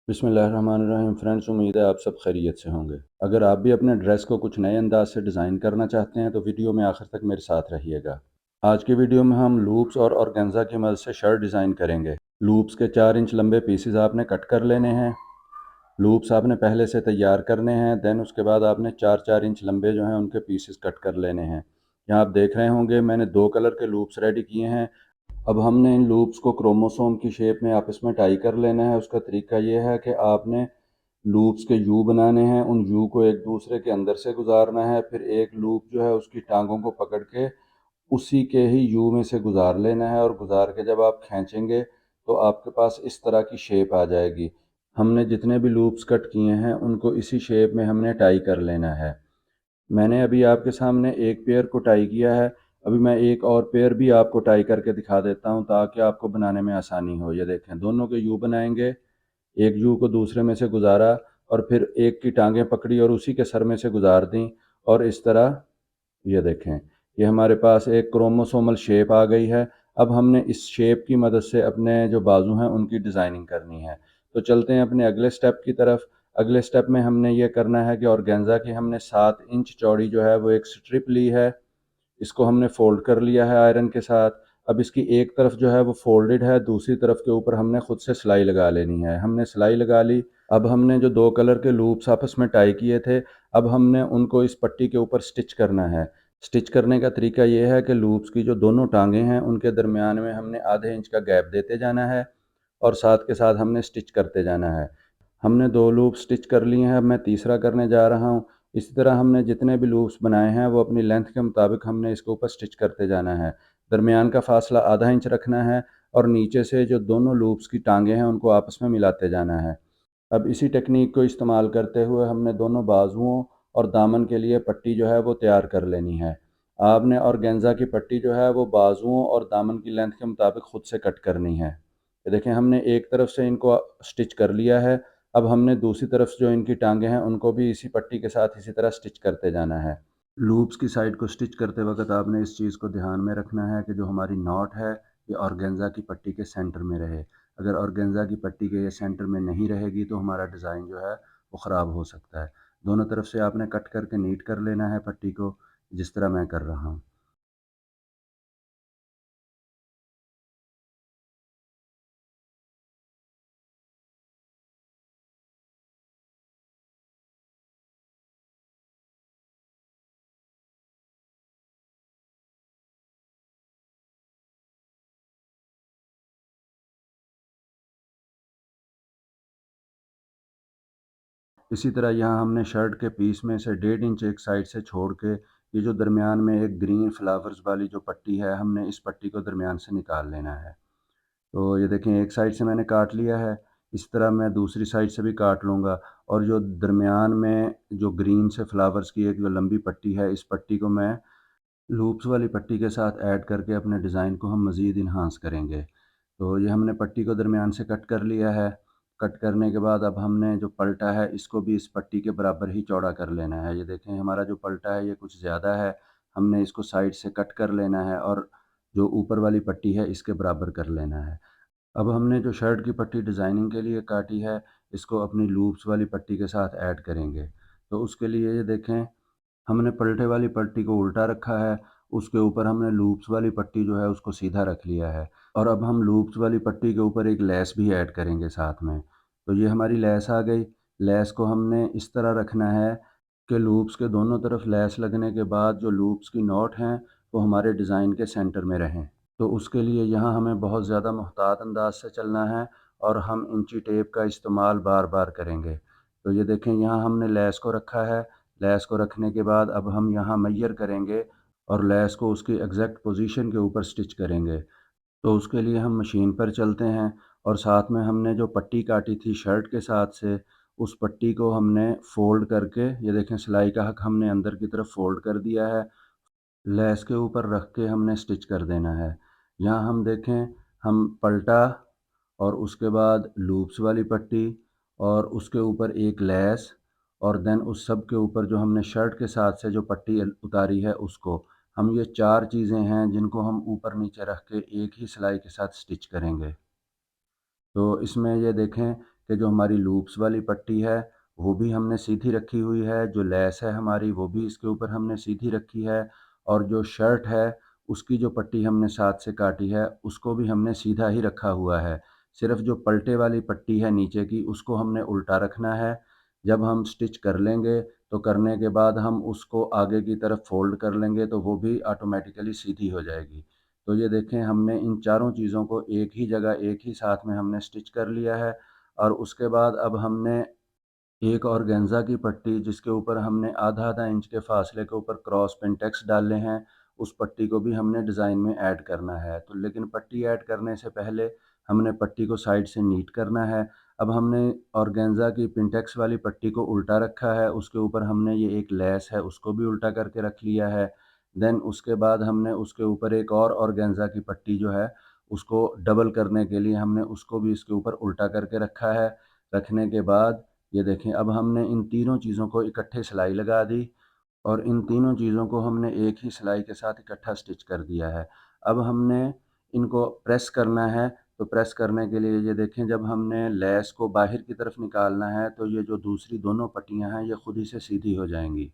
बिस्मिल्लाहिर्रहमानिर्रहीम। फ्रेंड्स, उम्मीद है आप सब खैरियत से होंगे। अगर आप भी अपने ड्रेस को कुछ नए अंदाज से डिज़ाइन करना चाहते हैं तो वीडियो में आखिर तक मेरे साथ रहिएगा। आज की वीडियो में हम लूप्स और ऑर्गेन्जा की मदद से शर्ट डिज़ाइन करेंगे। लूप्स के 4 इंच लंबे पीसेस आपने कट कर लेने हैं। लूप्स आपने पहले से तैयार करने हैं। देन उसके बाद आपने 4-4 इंच लंबे जो हैं उनके पीसेस कट कर लेने हैं। यहाँ आप देख रहे होंगे मैंने 2 कलर के लूप्स रेडी किए हैं। अब हमने इन लूप्स को क्रोमोसोम की शेप में आपस में टाई कर लेना है। उसका तरीका ये है कि आपने लूप्स के यू बनाने हैं, उन यू को एक दूसरे के अंदर से गुजारना है, फिर एक लूप जो है उसकी टांगों को पकड़ के उसी के ही यू में से गुजार लेना है, और गुजार के जब आप खींचेंगे तो आपके पास इस तरह की शेप आ जाएगी। हमने जितने भी लूप्स कट किए हैं उनको इसी शेप में हमने टाई कर लेना है। मैंने अभी आपके सामने एक पेयर को टाई किया है। अभी मैं एक और पेयर भी आपको टाई करके दिखा देता हूँ ताकि आपको बनाने में आसानी हो। ये देखें, दोनों के यू बनाएंगे, एक जू को दूसरे में से गुजारा और फिर एक की टांगें पकड़ी और उसी के सर में से गुजार दी, और इस तरह ये देखें, ये हमारे पास एक क्रोमोसोमल शेप आ गई है। अब हमने इस शेप की मदद से अपने जो बाजू हैं उनकी डिज़ाइनिंग करनी है। तो चलते हैं अपने अगले स्टेप की तरफ। अगले स्टेप में हमने ये करना है कि ऑर्गेन्जा की हमने 7 इंच चौड़ी जो है वो एक स्ट्रिप ली है। इसको हमने फ़ोल्ड कर लिया है आयरन के साथ। अब इसकी एक तरफ जो है वो फ़ोल्डेड है, दूसरी तरफ के ऊपर हमने खुद से सिलाई लगा लेनी है। हमने सिलाई लगा ली। अब हमने जो 2 कलर के लूप्स आपस में टाई किए थे, अब हमने उनको इस पट्टी के ऊपर स्टिच करना है। स्टिच करने का तरीका ये है कि लूप्स की जो दोनों टांगें हैं उनके दरमियान में हमने आधे इंच का गैप देते जाना है और साथ के साथ हमने स्टिच करते जाना है। हमने 2 लूप स्टिच कर लिए हैं, अब मैं तीसरा करने जा रहा हूँ। इसी तरह हमने जितने भी लूप्स बनाए हैं वो अपनी लेंथ के मुताबिक हमने इसके ऊपर स्टिच करते जाना है। दरमियान का फासला आधा इंच रखना है और नीचे से जो दोनों लूप्स की टांगें हैं उनको आपस में मिलाते जाना है। अब इसी टेक्निक को इस्तेमाल करते हुए हमने दोनों बाजुओं और दामन के लिए पट्टी जो है वो तैयार कर लेनी है। आपने ऑर्गेन्जा की पट्टी जो है वो बाजुओं और दामन की लेंथ के मुताबिक खुद से कट करनी है। ये देखें, हमने एक तरफ से इनको स्टिच कर लिया है। अब हमने दूसरी तरफ जो इनकी टांगें हैं उनको भी इसी पट्टी के साथ इसी तरह स्टिच करते जाना है। लूप्स की साइड को स्टिच करते वक्त आपने इस चीज़ को ध्यान में रखना है कि जो हमारी नॉट है ये ऑर्गेन्जा की पट्टी के सेंटर में रहे। अगर ऑर्गेन्जा की पट्टी के ये सेंटर में नहीं रहेगी तो हमारा डिज़ाइन जो है वो ख़राब हो सकता है। दोनों तरफ से आपने कट करके नीट कर लेना है पट्टी को, जिस तरह मैं कर रहा हूँ। इसी तरह यहाँ हमने शर्ट के पीस में से 1.5 इंच एक साइड से छोड़ के ये जो दरमियान में एक ग्रीन फ्लावर्स वाली जो पट्टी है, हमने इस पट्टी को दरमियान से निकाल लेना है। तो ये देखें, एक साइड से मैंने काट लिया है। इस तरह मैं दूसरी साइड से भी काट लूँगा, और जो दरमियान में जो ग्रीन से फ्लावर्स की एक जो लंबी पट्टी है, इस पट्टी को मैं लूप्स वाली पट्टी के साथ ऐड करके अपने डिज़ाइन को हम मज़ीद इन्हांस करेंगे। तो ये हमने पट्टी को दरमियान से कट कर लिया है। कट करने के बाद अब हमने जो पलटा है इसको भी इस पट्टी के बराबर ही चौड़ा कर लेना है। ये देखें, हमारा जो पलटा है ये कुछ ज़्यादा है, हमने इसको साइड से कट कर लेना है और जो ऊपर वाली पट्टी है इसके बराबर कर लेना है। अब हमने जो शर्ट की पट्टी डिज़ाइनिंग के लिए काटी है, इसको अपनी लूप्स वाली पट्टी के साथ ऐड करेंगे। तो उसके लिए ये देखें, हमने पलटे वाली पट्टी को उल्टा रखा है, उसके ऊपर हमने लूप्स वाली पट्टी जो है उसको सीधा रख लिया है, और अब हम लूप्स वाली पट्टी के ऊपर एक लेस भी ऐड करेंगे साथ में। तो ये हमारी लेस आ गई। लेस को हमने इस तरह रखना है कि लूप्स के दोनों तरफ लेस लगने के बाद जो लूप्स की नॉट हैं वो हमारे डिज़ाइन के सेंटर में रहें। तो उसके लिए यहाँ हमें बहुत ज़्यादा मुहतात अंदाज से चलना है और हम इंची टेप का इस्तेमाल बार बार करेंगे। तो ये देखें, यहाँ हमने लेस को रखा है। लेस को रखने के बाद अब हम यहाँ मेजर करेंगे और लेस को उसकी एग्जैक्ट पोजीशन के ऊपर स्टिच करेंगे। तो उसके लिए हम मशीन पर चलते हैं और साथ में हमने जो पट्टी काटी थी शर्ट के साथ से, उस पट्टी को हमने फ़ोल्ड करके, ये देखें सिलाई का हक हमने अंदर की तरफ फ़ोल्ड कर दिया है। लेस के ऊपर रख के हमने स्टिच कर देना है। यहाँ हम देखें, हम पलटा और उसके बाद लूप्स वाली पट्टी और उसके ऊपर एक लेस, और देन उस सब के ऊपर जो हमने शर्ट के साथ से जो पट्टी उतारी है उसको, हम ये 4 चीज़ें हैं जिनको हम ऊपर नीचे रख के एक ही सिलाई के साथ स्टिच करेंगे। तो इसमें ये देखें कि जो हमारी लूप्स वाली पट्टी है वो भी हमने सीधी रखी हुई है, जो लेस है हमारी वो भी इसके ऊपर हमने सीधी रखी है, और जो शर्ट है उसकी जो पट्टी हमने साथ से काटी है उसको भी हमने सीधा ही रखा हुआ है। सिर्फ़ जो पलटे वाली पट्टी है नीचे की उसको हमने उल्टा रखना है। जब हम स्टिच कर लेंगे तो करने के बाद हम उसको आगे की तरफ फ़ोल्ड कर लेंगे तो वो भी ऑटोमेटिकली सीधी हो जाएगी। तो ये देखें, हमने इन चारों चीज़ों को एक ही जगह एक ही साथ में हमने स्टिच कर लिया है। और उसके बाद अब हमने एक ऑर्गेन्ज़ा की पट्टी जिसके ऊपर हमने आधा-आधा इंच के फ़ासले के ऊपर क्रॉस पिंटेक्स डाले हैं, उस पट्टी को भी हमने डिज़ाइन में ऐड करना है। तो लेकिन पट्टी ऐड करने से पहले हमने पट्टी को साइड से नीट करना है। अब हमने ऑर्गेन्ज़ा की पिंटेक्स वाली पट्टी को उल्टा रखा है, उसके ऊपर हमने ये एक लेस है उसको भी उल्टा करके रख लिया है। देन उसके बाद हमने उसके ऊपर एक और ऑर्गेन्ज़ा की पट्टी जो है, उसको डबल करने के लिए हमने उसको भी इसके ऊपर उल्टा करके रखा है। रखने के बाद ये देखें, अब हमने इन तीनों चीज़ों को इकट्ठे सिलाई लगा दी और इन तीनों चीज़ों को हमने एक ही सिलाई के साथ इकट्ठा स्टिच कर दिया है। अब हमने इनको प्रेस करना है, तो प्रेस करने के लिए ये देखें, जब हमने लेस को बाहर की तरफ निकालना है तो ये जो दूसरी दोनों पट्टियाँ हैं ये खुद ही से सीधी हो जाएँगी।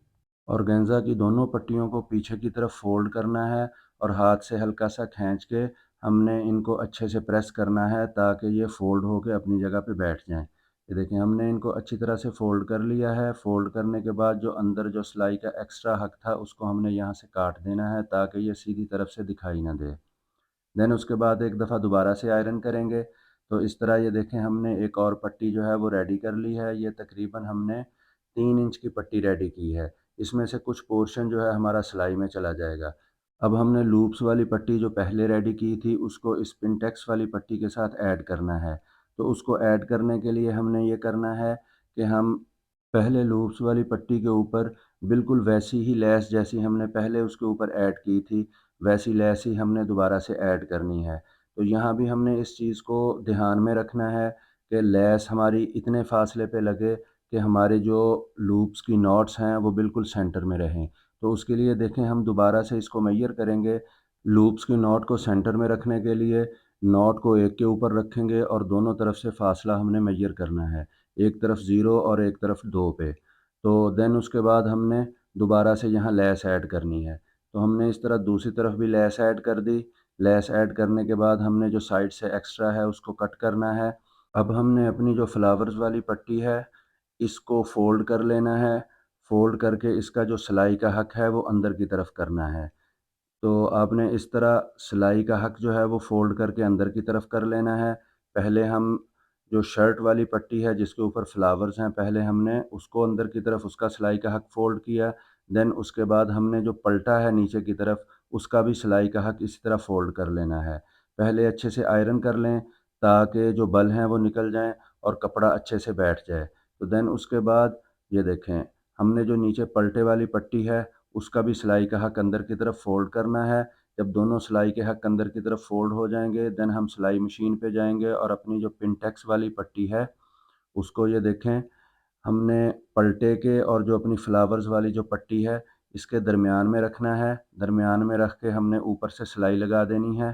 ऑर्गेन्ज़ा की दोनों पट्टियों को पीछे की तरफ फ़ोल्ड करना है और हाथ से हल्का सा खींच के हमने इनको अच्छे से प्रेस करना है ताकि ये फ़ोल्ड होके अपनी जगह पे बैठ जाएँ। ये देखें, हमने इनको अच्छी तरह से फ़ोल्ड कर लिया है। फ़ोल्ड करने के बाद जो अंदर जो सिलाई का एक्स्ट्रा हक था उसको हमने यहाँ से काट देना है ताकि ये सीधी तरफ से दिखाई ना दे। देन उसके बाद एक दफ़ा दोबारा से आयरन करेंगे। तो इस तरह ये देखें, हमने एक और पट्टी जो है वो रेडी कर ली है। ये तकरीबन हमने 3 इंच की पट्टी रेडी की है। इसमें से कुछ पोर्शन जो है हमारा सिलाई में चला जाएगा। अब हमने लूप्स वाली पट्टी जो पहले रेडी की थी उसको इस पिंटेक्स वाली पट्टी के साथ ऐड करना है। तो उसको ऐड करने के लिए हमने ये करना है कि हम पहले लूप्स वाली पट्टी के ऊपर बिल्कुल वैसी ही लेस जैसी हमने पहले उसके ऊपर ऐड की थी, वैसी लेस ही हमने दोबारा से ऐड करनी है। तो यहाँ भी हमने इस चीज़ को ध्यान में रखना है कि लेस हमारी इतने फ़ासले पे लगे कि हमारे जो लूप्स की नॉट्स हैं वो बिल्कुल सेंटर में रहें। तो उसके लिए देखें, हम दोबारा से इसको मेज़र करेंगे। लूप्स की नॉट को सेंटर में रखने के लिए नॉट को एक के ऊपर रखेंगे और दोनों तरफ से फ़ासला हमने मेज़र करना है। एक तरफ 0 और एक तरफ 2 पे। तो देन उसके बाद हमने दोबारा से यहाँ लेस ऐड करनी है। तो हमने इस तरह दूसरी तरफ भी लेस ऐड कर दी। लेस ऐड करने के बाद हमने जो साइड से एक्स्ट्रा है उसको कट करना है। अब हमने अपनी जो फ्लावर्स वाली पट्टी है इसको फ़ोल्ड कर लेना है। फ़ोल्ड करके इसका जो सिलाई का हक है वो अंदर की तरफ करना है। तो आपने इस तरह सिलाई का हक जो है वो फ़ोल्ड करके अंदर की तरफ कर लेना है। पहले हम जो शर्ट वाली पट्टी है जिसके ऊपर फ्लावर्स हैं, पहले हमने उसको अंदर की तरफ उसका सिलाई का हक फ़ोल्ड किया। देन उसके बाद हमने जो पलटा है नीचे की तरफ उसका भी सिलाई का हक इसी तरह फ़ोल्ड कर लेना है। पहले अच्छे से आयरन कर लें ताकि जो बल हैं वो निकल जाएँ और कपड़ा अच्छे से बैठ जाए। तो देन उसके बाद ये देखें, हमने जो नीचे पलटे वाली पट्टी है उसका भी सिलाई का हक अंदर की तरफ फ़ोल्ड करना है। जब दोनों सिलाई के हक अंदर की तरफ फ़ोल्ड हो जाएँगे, देन हम सिलाई मशीन पे जाएँगे और अपनी जो पिनटेक्स वाली पट्टी है, उसको ये देखें, हमने पलटे के और जो अपनी फ्लावर्स वाली जो पट्टी है, इसके दरमियान में रखना है। दरमियान में रख के हमने ऊपर से सिलाई लगा देनी है।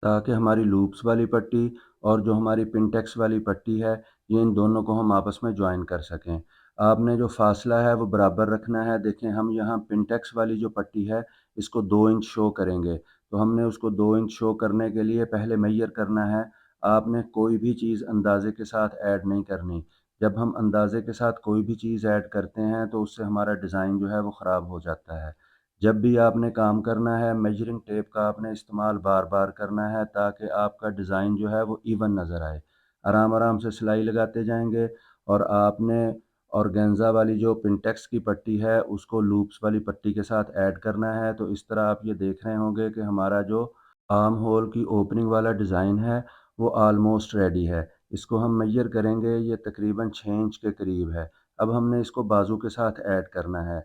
ताकि हमारी लूप्स वाली पट्टी और जो हमारी पिनटेक्स वाली पट्टी है, ये इन दोनों को हम आपस में जॉइन कर सकें। आपने जो फ़ासला है वो बराबर रखना है। देखें, हम यहाँ पिनटेक्स वाली जो पट्टी है, इसको 2 इंच शो करेंगे। तो हमने उसको 2 इंच शो करने के लिए पहले मेज़र करना है। आपने कोई भी चीज़ अंदाज़े के साथ ऐड नहीं करनी। जब हम अंदाज़े के साथ कोई भी चीज़ ऐड करते हैं, तो उससे हमारा डिज़ाइन जो है वो ख़राब हो जाता है। जब भी आपने काम करना है, मेजरिंग टेप का आपने इस्तेमाल बार-बार करना है ताकि आपका डिज़ाइन जो है वो इवन नज़र आए। आराम-आराम से सिलाई लगाते जाएँगे और आपने ऑर्गेन्ज़ा वाली जो पिंटेक्स की पट्टी है उसको लूप्स वाली पट्टी के साथ ऐड करना है। तो इस तरह आप ये देख रहे होंगे कि हमारा जो आर्म होल की ओपनिंग वाला डिज़ाइन है वो ऑलमोस्ट रेडी है। इसको हम मेज़र करेंगे, ये तकरीबन 6 इंच के करीब है। अब हमने इसको बाजू के साथ ऐड करना है।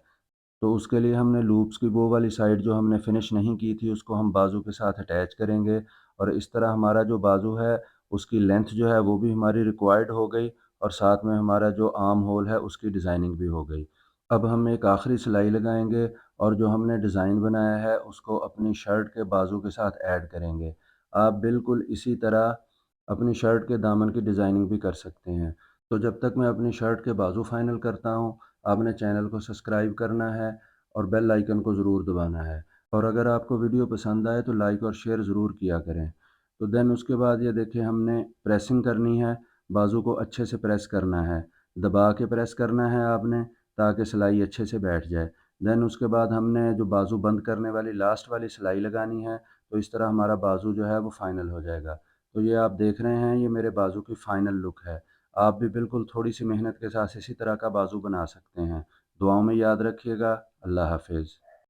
तो उसके लिए हमने लूप्स की वो वाली साइड जो हमने फिनिश नहीं की थी उसको हम बाजू के साथ अटैच करेंगे और इस तरह हमारा जो बाजू है उसकी लेंथ जो है वो भी हमारी रिक्वायर्ड हो गई और साथ में हमारा जो आर्म होल है उसकी डिज़ाइनिंग भी हो गई। अब हम एक आखिरी सिलाई लगाएंगे और जो हमने डिज़ाइन बनाया है उसको अपनी शर्ट के बाजू के साथ ऐड करेंगे। आप बिल्कुल इसी तरह अपनी शर्ट के दामन की डिज़ाइनिंग भी कर सकते हैं। तो जब तक मैं अपनी शर्ट के बाजू फाइनल करता हूँ, आपने चैनल को सब्सक्राइब करना है और बेल आइकन को ज़रूर दबाना है। और अगर आपको वीडियो पसंद आए तो लाइक और शेयर ज़रूर किया करें। तो देन उसके बाद ये देखिए हमने प्रेसिंग करनी है, बाजू को अच्छे से प्रेस करना है, दबा के प्रेस करना है आपने, ताकि सिलाई अच्छे से बैठ जाए। देन उसके बाद हमने जो बाजू बंद करने वाली लास्ट वाली सिलाई लगानी है, तो इस तरह हमारा बाजू जो है वो फाइनल हो जाएगा। तो ये आप देख रहे हैं, ये मेरे बाजू की फ़ाइनल लुक है। आप भी बिल्कुल थोड़ी-सी मेहनत के साथ इसी तरह का बाजू बना सकते हैं। दुआओं में याद रखिएगा। अल्लाह हाफ़िज़।